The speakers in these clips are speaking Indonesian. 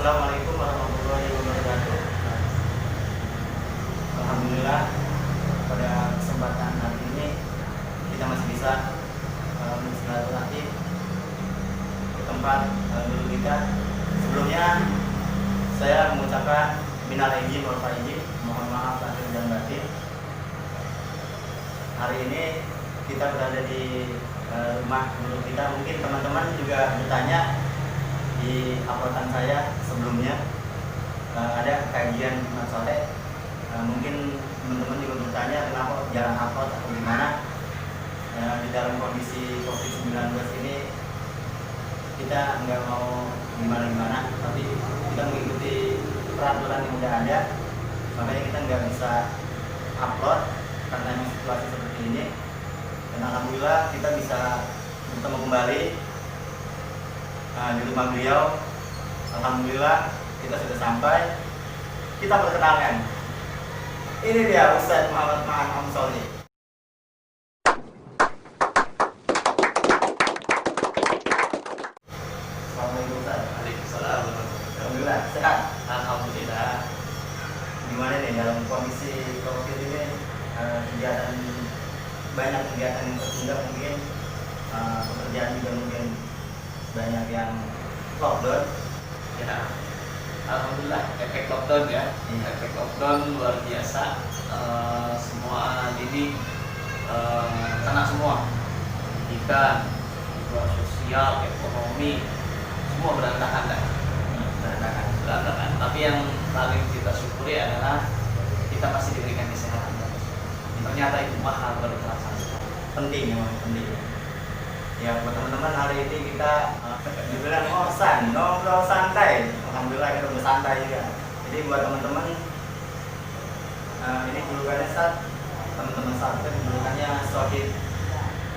Assalamualaikum warahmatullahi wabarakatuh. Alhamdulillah pada kesempatan hari ini kita masih bisa bersilaturahmi ke tempat guru kita. Sebelumnya saya mengucapkan minal aidin wal faizin, mohon maaf lahir dan batin. Hari ini kita berada di rumah guru kita. Mungkin teman-teman juga bertanya di uploadan saya sebelumnya ada kajian Jumat sore. Mungkin teman-teman juga bertanya kenapa jarang upload atau gimana. Di dalam kondisi COVID-19 ini kita nggak mau gimana-gimana, tapi kita mengikuti peraturan yang udah ada, makanya kita nggak bisa upload karena situasi seperti ini. Dan alhamdulillah kita bisa bertemu kembali di rumah beliau. Alhamdulillah kita sudah sampai. Kita perkenalkan, ini dia Ustadz Muhammad Ma'an Amsoli. Assalamualaikum Ustadz. Waalaikumsalam. Alhamdulillah sehat. Alhamdulillah. Gimana nih dalam kondisi COVID ini, kegiatan banyak kegiatan yang tertunda, mungkin pekerjaan juga mungkin banyak yang lockdown. Ya, alhamdulillah efek lockdown ya. Efek lockdown luar biasa. Semua lini kena semua. Pendidikan, sosial, ekonomi, semua berantakan dah. Berantakan. Tapi yang paling kita syukuri adalah kita masih diberikan kesehatan. Ternyata itu mahal baru terasa. Penting, memang penting. Ya buat teman-teman, hari ini kita dibilang nongkrong santai. Alhamdulillah kita udah santai juga. Jadi buat teman-teman, ini julukannya teman-teman itu julukannya Sohib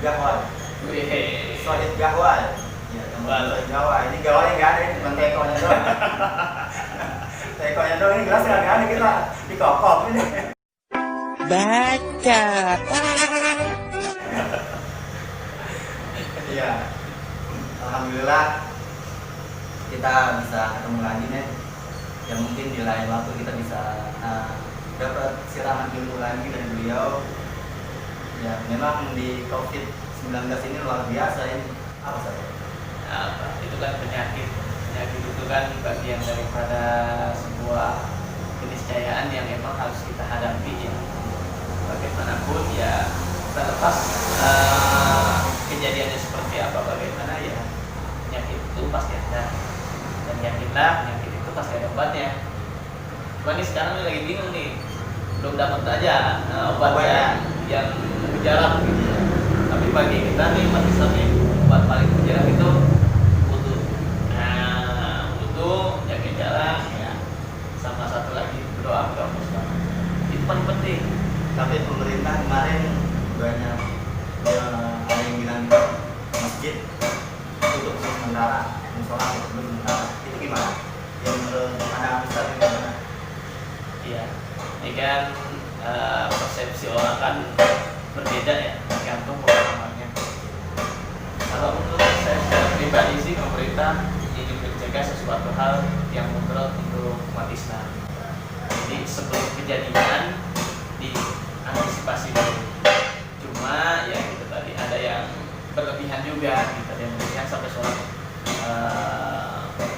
Gahwal. Sohib Gahwal. Ya teman Sohib Gahwal. Ini gawalnya nggak ada, ini cuma tekonya doang. Tekonya doang, ini gelas nggak ada, kita dikokop ini. Baca. Ya, alhamdulillah kita bisa ketemu lagi nih. Ya mungkin di lain waktu kita bisa dapat siraman ilmu lagi dari beliau. Ya memang di COVID-19 ini luar biasa ini. Apa saja? Apa? Itu kan penyakit. Penyakit itu kan bagian daripada sebuah keniscayaan yang memang harus kita hadapi ya. Bagaimanapun ya, terlepas kejadiannya seperti apa, bagaimana ya, penyakit itu pasti ada. Dan yakinlah penyakit itu pasti ada obatnya. Cuma nih sekarang lagi bingung nih, belum dapat aja obat yang mujarab gitu. Tapi bagi kita nih umat Islam nih, obat paling mujarab itu wudu. Wudu, jaga jarak ya, sama satu lagi berdoa kepada Allah. Itu paling penting. Tapi pemerintah kemarin banyak ada yang bilang masjid tutup sementara, musola tutup sementara. Itu gimana? Yang menurut Anda Ustaz itu gimana? Iya, ini kan persepsi orang kan berbeda ya, tergantung pemahamannya. Kalau menurut saya secara pribadi sih, pemerintah ingin mencegah sesuatu hal yang mudarat untuk umat Islam. Jadi sebelum kejadian diantisipasi dulu. Cuma ya itu tadi ada yang berlebihan juga, gitu. Ada yang berlebihan sampai sholat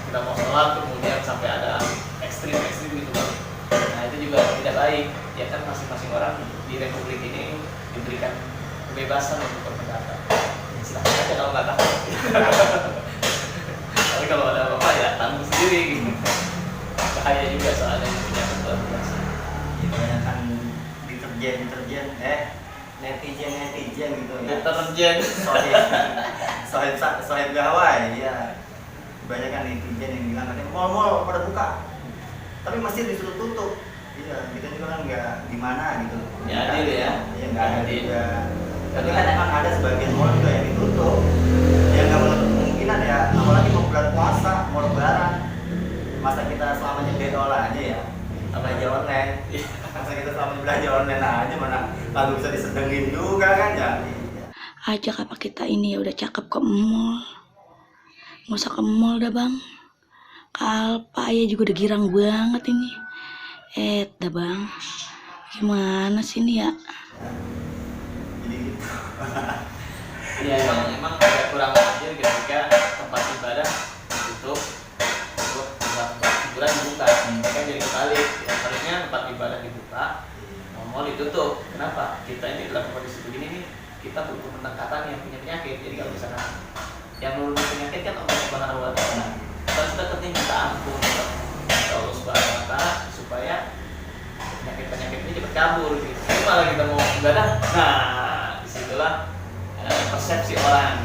kita mau sholat kemudian sampai ada ekstrim gitu kan. Nah itu juga tidak baik. Ya kan masing-masing orang di republik ini diberikan kebebasan untuk berpendapat. Ya, silahkan aja kalau nggak tahu. Tapi kalau ada apa-apa ya tanggung sendiri. Gitu. Bahaya juga soalnya punya luar biasa. Kebanyakan deterjen netizen gitu ya. Deterjen. Sohib Gawai ya. Kebanyakan netizen yang bilang katanya mal-mal pada buka, tapi masjid disuruh tutup. Iya, kita juga kan nggak gimana gitu. Ya adil ya. Iya nggak adil juga. Tapi kan emang ada sebagian mal juga yang ditutup. Ya nggak menutup kemungkinan ya, apalagi mau bulan puasa, mau lebaran. Masa kita selamanya bedol aja ya, belanja online. Masa kita selamanya belanja online aja, mana lalu bisa disedengin juga kan ya. Ajak apa kita ini ya udah cakep ke mall. Nggak usah ke mall dah bang. kalpa ya juga udah girang banget ini. Dah bang, gimana sih ini ya? Jadi gitu. Ya emang agak kurang ajar ketika tempat ibadah ditutup untuk tempat hiburan dibuka. Kan jadi kebalik, ya, harusnya tempat ibadah dibuka, mall ditutup. Kenapa? Kita ini dalam kondisi begini nih, kita butuh pendekatan yang punya penyakit. Jadi kalau misalkan yang nurunin penyakit kan Allah Subhanahu wa Ta'ala. Kita sudah penting minta ampun kepada Allah Subhanahu wa Ta'ala supaya penyakit ini cepat kabur gitu. Tapi malah kita mau ibadah, nah disitulah persepsi orang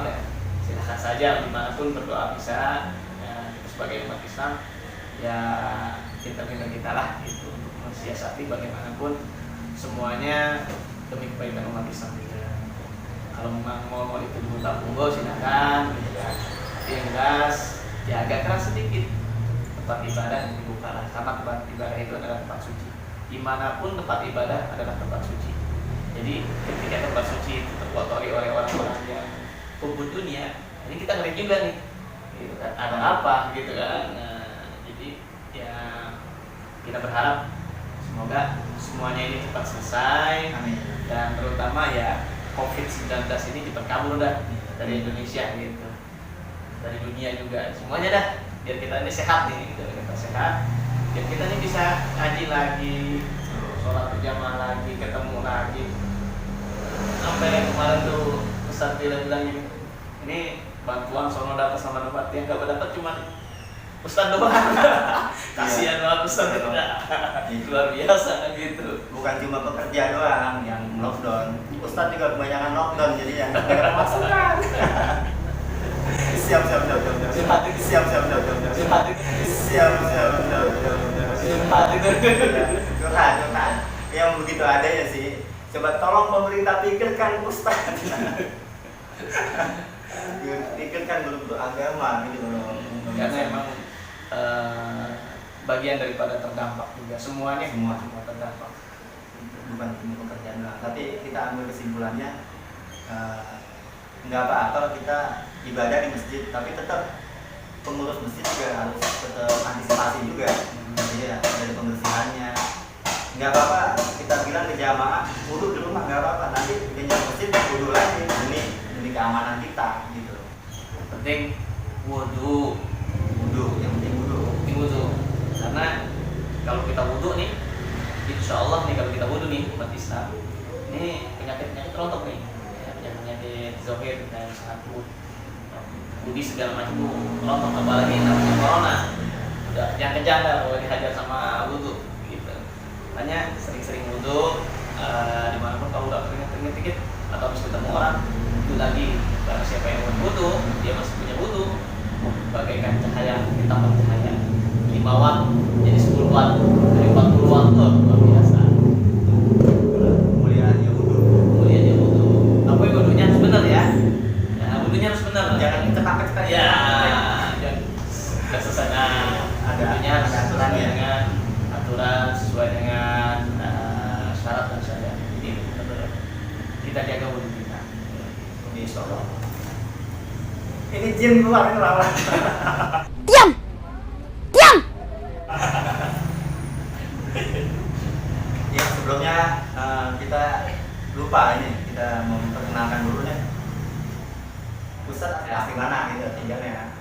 ya silahkan saja dimanapun berdoa bisa ya, kita sebagai umat Islam ya pintar-pintar kita lah gitu untuk mensiasati bagaimanapun semuanya demi kebaikan umat Islam juga. Kalau memang mau itu dibuka monggo silakan gitu kan. Yang jelas ya agak keras sedikit tempat ibadah dibuka lah karena tempat ibadah itu adalah tempat suci. Dimanapun tempat ibadah adalah tempat suci. Jadi ketika tempat suci itu terkotori oleh orang-orang yang kubur dunia, ini kita ngeri juga nih, gitu kan? Ada apa, gitu kan? Nah, jadi ya kita berharap semoga semuanya ini cepat selesai. Amin. Dan terutama ya COVID-19 ini cepat kabur dah dari Indonesia gitu, dari dunia juga semuanya dah. Biar kita ini sehat nih, biar kita sehat, biar kita ini bisa ngaji lagi, sholat berjamaah lagi, ketemu lagi. Sampai yang kemarin tuh Ustaz bilang ini bantuan sono dapat sama dapat yang gak dapat cuma Ustaz doang. Kasihan banget Ustaz itu luar biasa gitu. Bukan cuma pekerja doang yang lockdown, Ustaz juga kebanyakan lockdown jadi yang nggak ada masukan. Siap. Curhat. Yang begitu adanya sih. Coba tolong pemerintah pikirkan Ustaz. Pikirkan dulu agama gitu loh. Karena emang bagian daripada terdampak juga semuanya semua terdampak. Bukan cuma pekerjaan doang, tapi kita ambil kesimpulannya nggak apa-apa kalau kita ibadah di masjid, tapi tetap pengurus masjid juga harus tetap antisipasi juga. Jadi ya, dari pembersihannya nggak apa-apa kita bilang ke jamaah wudu di rumah nggak apa-apa, nanti di masjid wudu lagi demi keamanan kita gitu. Yang penting wudu Yang penting wudu. Karena kalau kita wudu nih, insya Allah nih kalau kita wudu nih umat Islam, ini penyakit rontok nih, ya, penyakit zohir dan sangat budi segala macam rontok, apalagi namanya corona, udah yang kejang kalau dihajar sama wudu gitu. Makanya sering-sering wudu, dimanapun kalau udah keringet dikit atau habis ketemu orang wudu lagi. Karena siapa yang wudu, dia masih punya wudu, bagaikan cahaya ditambah cahaya 5 watt jadi 10 watt dari 40 watt tuh luar biasa. Mulianya wudu. Apa yang wudunya harus benar ya? Ya wudunya harus benar. Jangan cetak-cetak ya. Jangan kesesana. Wudunya harus sesuai dengan aturan, sesuai dengan syarat dan syariat. Ini benar-benar kita jaga wudu kita. Insyaallah. Ini jin keluar lawan. Diam! Ya sebelumnya kita lupa ini, kita mau memperkenalkan dulu nih. Ustaz asli mana gitu tinggalnya?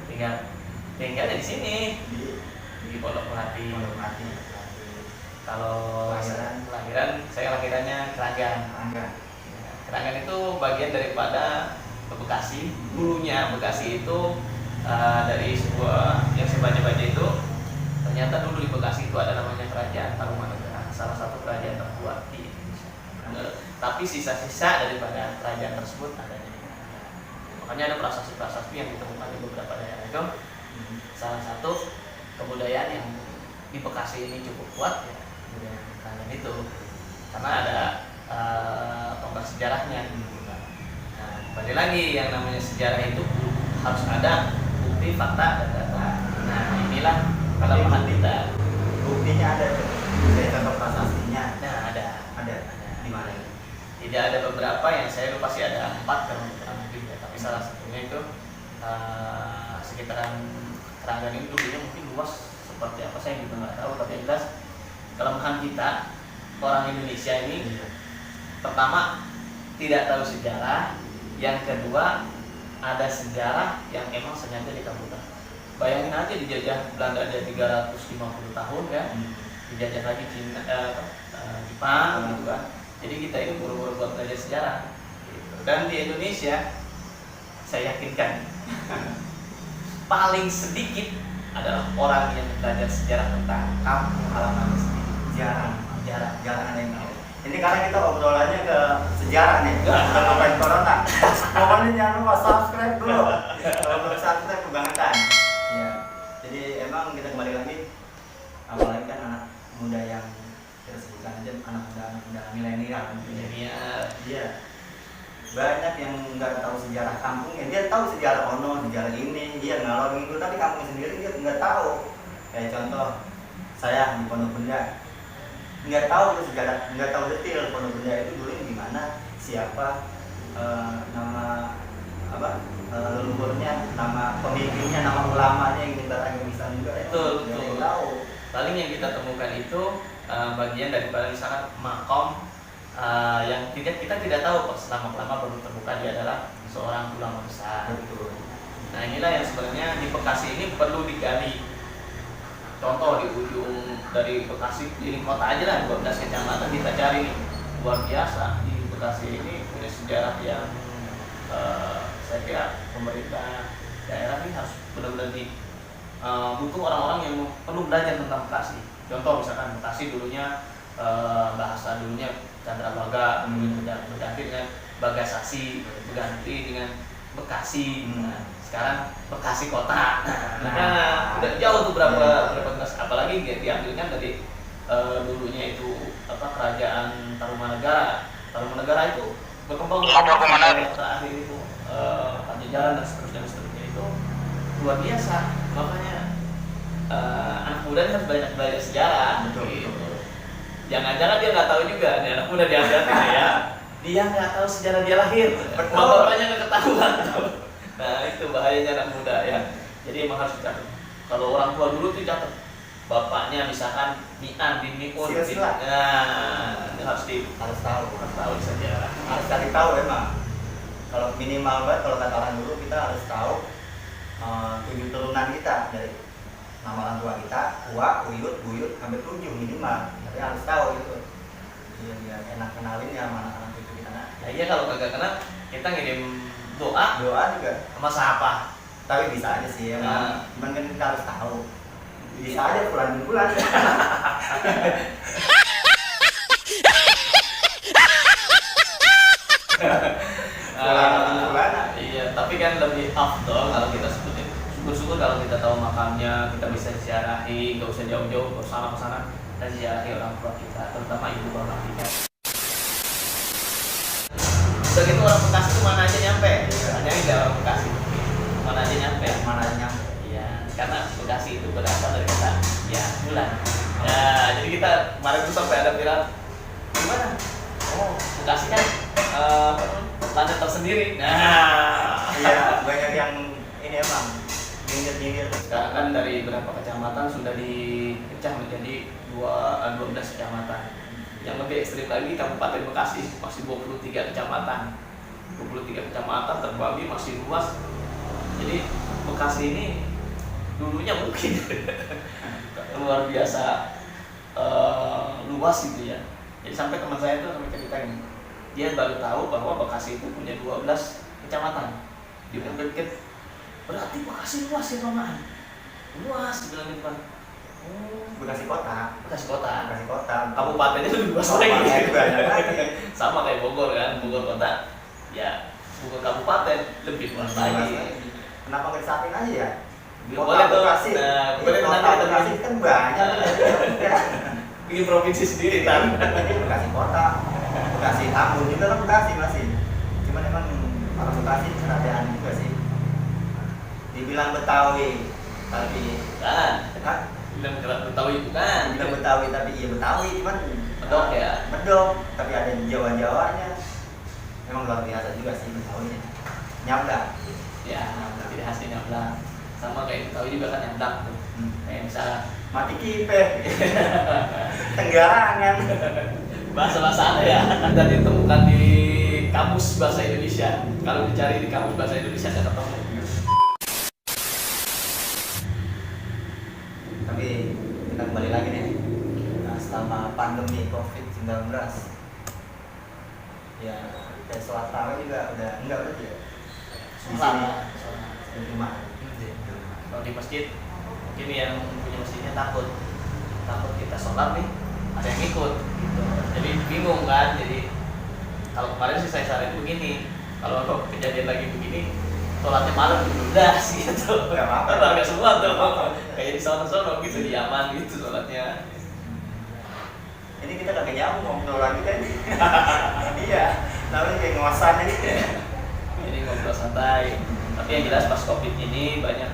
Tinggal di sini di Pondok Melati. Kalau lahiran saya lahirannya Keranggan. Keranggan itu bagian daripada Bekasi. Dulunya Bekasi itu dari sebuah yang saya baca-baca itu ternyata dulu di Bekasi itu ada namanya Kerajaan Tarumanegara, salah satu kerajaan terkuat di Indonesia. Tapi sisa-sisa daripada kerajaan tersebut adanya di Keranggan. Makanya ada prasasti-prasasti yang ditemukan di beberapa daerah itu. Salah satu kebudayaan yang di Bekasi ini cukup kuat ya budaya Keranggan itu, karena ada tonggak sejarahnya. Nah, kembali lagi yang namanya sejarah itu harus ada bukti, fakta, dan data. Nah, inilah kelemahan kita. Buktinya ada, saya contoh prasastinya. Nah, ada Di mana ini? Tidak ada beberapa yang saya lupa sih, ada 4 kalau kurang lebih ya. Tapi salah satunya itu sekitaran Keranggan ini dulunya mungkin luas seperti apa saya juga nggak tahu, tapi yang jelas kelemahan kita orang Indonesia ini pertama tidak tahu sejarah, yang kedua ada sejarah yang emang sengaja dikabulkan. Bayangin aja dijajah Belanda ada 350 tahun kan, dijajah lagi Cina, Jepang gitu kan. Jadi kita ini buru-buru buat belajar sejarah gitu. Dan di Indonesia saya yakinkan paling sedikit adalah orang yang belajar sejarah tentang kampung halaman sendiri. Jarang ada yang tahu. Ini karena kita obrolannya ke sejarah nih, bukan ngapain corona. Pokoknya jangan lupa subscribe dulu. Kalau belum subscribe kebangetan. Iya. Jadi emang kita kembali lagi, apalagi kan anak muda yang kita sebutkan aja anak muda milenial. Iya. Banyak yang nggak tahu sejarah kampungnya. Dia tahu sejarah sejarah ini, dia ngalor gitu, tapi kampungnya sendiri dia nggak tahu. Kayak contoh saya di Pondok Benda, nggak tahu tuh sejarah, nggak tahu detail Pondok Benda itu dulu gimana, siapa, nama apa, leluhurnya, nama pemimpinnya, nama ulamanya yang kita Islam juga. Betul. Tahu. Paling yang kita temukan itu bagian daripada misalkan makom yang kita tidak tahu pas lama-lama baru terbuka dia adalah seorang ulama besar. Betul. Nah inilah yang sebenarnya di Bekasi ini perlu digali. Contoh di ujung dari Bekasi di kota aja lah 12 kecamatan kita cari nih, luar biasa di Bekasi ini punya sejarah yang saya kira pemerintah daerah ini harus benar-benar butuh orang-orang yang perlu belajar tentang Bekasi. Contoh misalkan Bekasi dulunya bahasa dulunya Candrabaga, berganti dengan Bagasasi, berganti dengan Bekasi. Nah, sekarang Bekasi kota. Nah, udah jauh tuh berapa apalagi diambilkan dari dulunya itu kerajaan Tarumanegara. Tarumanegara itu berkembang terakhir itu Pajajaran dan seterusnya itu luar biasa. Makanya anak muda harus banyak belajar sejarah. Betul. Jangan-jangan dia nggak tahu juga, nih anak muda dihati-hati ya. Dia nggak tahu sejarah dia lahir, bapaknya nggak ketahuan. Nah itu bahayanya anak muda ya. Jadi emang harus dicatat. Kalau orang tua dulu tuh catat, bapaknya misalkan Mian bin Miun. Nah itu harus tahu sejarah. Harus cari tahu emang. Kalau minimal banget, kalau kata orang dulu kita harus tahu 7 turunan kita dari nama orang tua kita, Uwa, Uyut, Buyut, sampai 7 minimal. Tapi harus tahu gitu. Biar enak kenalin ya sama anak-anak itu kita. Ya iya kalau kagak kenal kita ngirim doa juga sama siapa. Tapi bisa aja sih emang. Cuman kan kita harus tahu. Bisa aja bulan-bulan. Iya, tapi kan lebih afdol kalau kita sebutin. Syukur-syukur kalau kita tahu makamnya, kita bisa ziarahi, nggak usah jauh-jauh ke sana dan ziarahi orang tua kita, terutama ibu bapak kita. Begitu orang Bekasi itu mana aja nyampe, tanyain nggak orang Bekasi, mana aja nyampe. Iya, karena Bekasi itu berasal dari kata ya bulan. Ya, jadi kita kemarin tuh sampai ada viral, gimana? Oh, Bekasi kan planet tersendiri. Nah, iya banyak yang ini emang nyindir. Sekarang kan dari beberapa kecamatan sudah dipecah menjadi 12 kecamatan. Yang lebih ekstrim lagi Kabupaten Bekasi masih 23 kecamatan. 23 kecamatan terbagi masih luas. Jadi Bekasi ini dulunya mungkin luar biasa luas gitu ya. Jadi sampai teman saya itu sampai cerita gini, dia baru tahu bahwa Bekasi itu punya 12 kecamatan. Dipikir berarti Bekasi luas ya Romaan. Luas bilang gitu kan. Bekasi kota. Kabupatennya lebih luas lagi. Sama kayak Bogor kan, Bogor kota. Ya, Bogor kabupaten lebih luas lagi. Kenapa nggak disatuin aja ya? Boleh tuh. Bekasi. Nah, boleh Kota Bekasi kan banyak. Bikin provinsi sendiri kan. Ini Bekasi kota. Bekasi Tambun juga kan Bekasi masih. Cuman emang orang Bekasi kerajaan juga sih. Dibilang Betawi, tapi kan bilang Betawi bukan. Bilang Betawi tapi iya Betawi, cuman Medok ya. Medok, tapi ada Jawa-Jawanya. Emang luar biasa juga sih Betawi. Nyabla. Ya, tidak khasnya Nyabla. sama kayak tahu juga kan yang dark tuh. Kayak misalnya mati kipe, tenggarangan. bahasa-bahasa ada ya, dan ditemukan di kamus bahasa Indonesia. Kalau dicari di kamus bahasa Indonesia nggak ketemu. Tapi kita kembali lagi nih, nah, selama pandemi COVID-19 ya kayak sholat tarawih juga udah enggak berarti ya di sini di rumah. Kalau di masjid mungkin yang punya masjidnya takut kita sholat nih ada yang ikut gitu. Jadi bingung kan. Jadi kalau kemarin sih saya saran begini, kalau kejadian lagi begini sholatnya malam udah sih gitu. Nggak apa-apa. Nggak semua tuh kayak di sono gitu, di aman gitu sholatnya. Ini kita kagak nyambung ngobrol lagi kan. Iya, namanya kayak ngosan ini. Ini ngobrol santai. Tapi yang jelas pas COVID ini banyak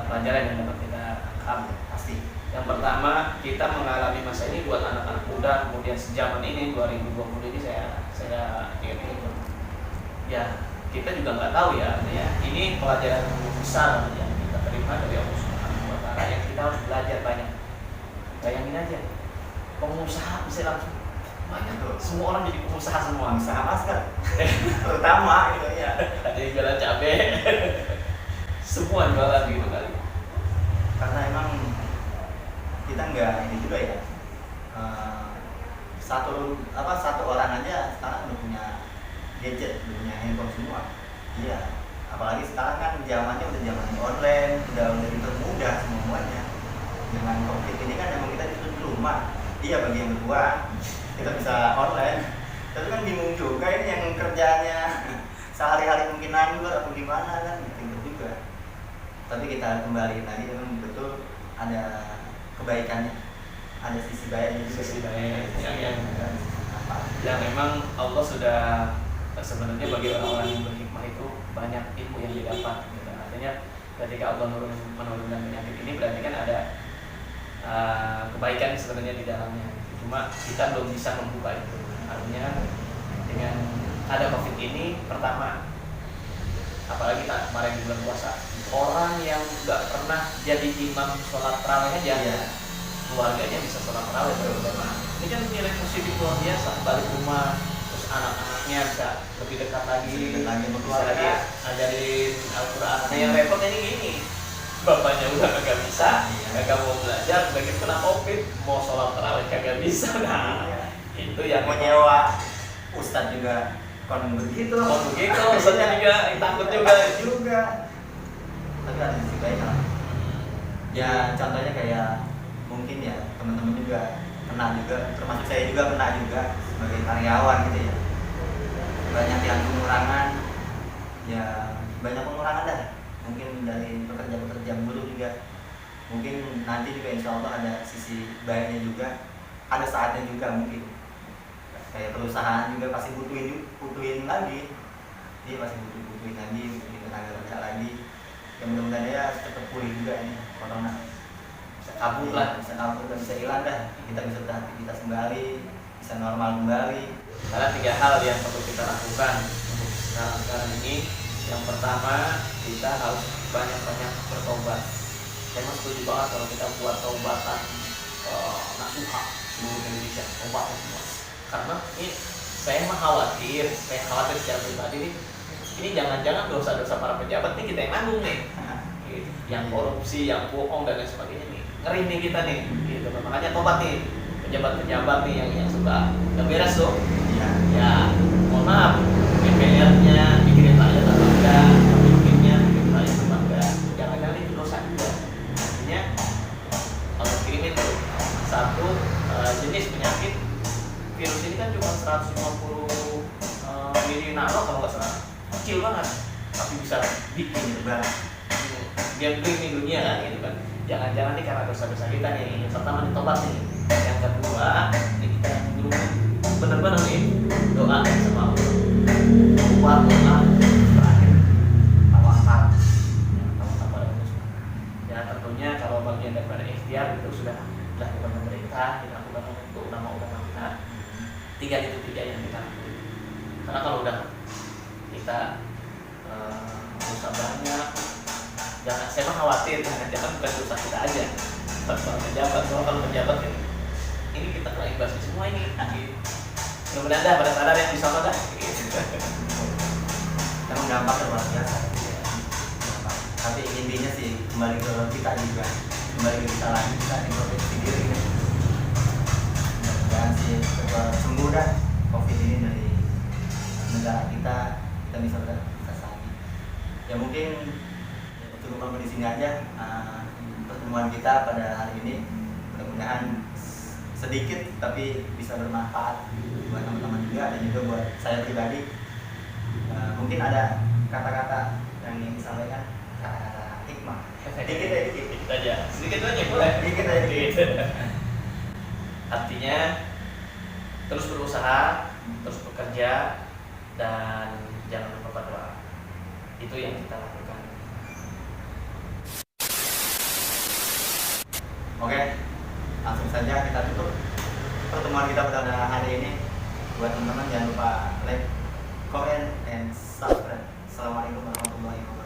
pelajaran yang dapat kita ambil. Pasti. Yang pertama, kita mengalami masa ini buat anak-anak muda, kemudian sejaman ini 2020 ini saya ingat ya kita juga nggak tahu ya. Ini pelajaran besar yang kita terima dari Allah Subhanahu wa Ta'ala yang kita harus belajar banyak. Bayangin aja, pengusaha bisa langsung banyak tuh, semua orang jadi pengusaha semua. Usaha masker, terutama gitu ya. Ada yang jualan cabai, semua jualan gitu kali. Karena emang kita nggak ini juga ya. Satu orang aja sekarang udah punya gadget, udah punya handphone semua. Iya. Apalagi sekarang kan zamannya udah zaman online, udah dipermudah semuanya. Dengan COVID ini kan emang kita disuruh di rumah. Iya, bagi yang berdua kita bisa online. Tapi kan bingung juga ini yang kerjanya sehari-hari mungkin nganggur atau gimana kan gitu juga. Tapi kita kembali tadi memang betul ada kebaikannya, ada sisi baiknya juga. Sisi baik yang memang Allah sudah sebenarnya bagi orang-orang yang berhikmah itu banyak ilmu yang didapat gitu. Artinya ketika Allah menurunkan penyakit ini berarti kan ada kebaikan sebenarnya di dalamnya. Cuma kita belum bisa membuka itu. Artinya dengan ada COVID ini, pertama apalagi kemarin di bulan puasa, orang yang nggak pernah jadi imam sholat tarawih aja, keluarganya bisa sholat tarawih berjamaah. Ini kan nilai positif luar biasa. Balik rumah, terus anak-anaknya bisa lebih dekat lagi, bisa lagi ajarin Al-Quran. Nah yang repotnya ini gini, bapaknya udah kagak bisa, kagak mau belajar, begitu kena COVID, mau sholat tarawih kagak bisa. Nah itu yang mau nyewa ustadz juga kon begitu, ustadznya juga takut juga. Tapi ada sisi baik lah. Ya contohnya kayak mungkin ya teman-teman juga kena juga, termasuk saya juga kena juga sebagai karyawan gitu ya. Banyak yang pengurangan, ya banyak pengurangan dah. Mungkin dari pekerja buruh juga. Mungkin nanti juga insya Allah ada sisi baiknya juga. Ada saatnya juga mungkin. Kayak perusahaan juga pasti butuhin lagi. Dia pasti butuhin lagi, butuhin tenaga kerja lagi. Ya mudah-mudahan ya cepat pulih juga ini corona. Bisa kabur dan bisa hilang dah. Kita bisa beraktivitas kembali, bisa normal kembali. Ada 3 hal yang perlu kita lakukan untuk sekarang ini. Yang pertama, kita harus banyak-banyak bertobat. Saya setuju banget kalau kita buat taubatan nasuha seluruh Indonesia, tobat semua. Karena ini saya khawatir secara pribadi ini jangan-jangan dosa-dosa para pejabat nih kita yang nanggung nih, gitu. Yang korupsi, yang bohong dan lain sebagainya nih, ngeri nih kita nih, gitu. Makanya tobat nih pejabat-pejabat nih yang suka nggak beres tuh, ya mohon maaf, DPR-nya bikin rakyat atau enggak, pemimpinnya bikin rakyat atau enggak, jangan-jangan itu dosa juga. Artinya kalau kirimin tuh satu jenis penyakit virus ini kan cuma 150 mili nano kalau nggak salah, kecil banget, tapi bisa bikin banget. Gambling di dunia kan, gitu kan. Jangan-jangan nih karena dosa-dosa kita nih. Yang pertama nih tobat nih. Yang kedua, nih kita yang dulu benar-benar nih doa sama Allah. Doa terakhir tawakal. Tawakal pada Allah. Ya tentunya kalau bagian daripada ikhtiar itu sudah dilakukan pemerintah, dilakukan untuk ulama-ulama kita. 3 yang kita lakukan. Karena kalau udah kita dosa banyak, jangan, saya mah khawatir jangan bukan urusan kita aja, soal pejabat. Kalau pejabat ini kita kena imbasnya semua ini. Gitu. Mudah-mudahan dah pada sadar yang bisa dah. Gitu. Memang dampaknya luar biasa. Tapi intinya sih kembali ke kita juga, kembali ke kita lagi, kita introspeksi diri kan. Dan sih sembuh dah COVID ini dari negara kita bisa sukses lagi. Ya mungkin cukup di sini aja pertemuan kita pada hari ini. Mudah-mudahan sedikit tapi bisa bermanfaat buat teman-teman juga dan juga buat saya pribadi. Mungkin ada kata-kata yang ingin disampaikan, kata-kata hikmah. Sedikit aja boleh. Sedikit aja. Artinya terus berusaha, terus bekerja, dan jangan lupa berdoa. Itu yang kita lakukan. Oke, langsung saja kita tutup pertemuan kita pada hari ini. Buat teman-teman jangan lupa like, comment, and subscribe. Assalamualaikum warahmatullahi wabarakatuh.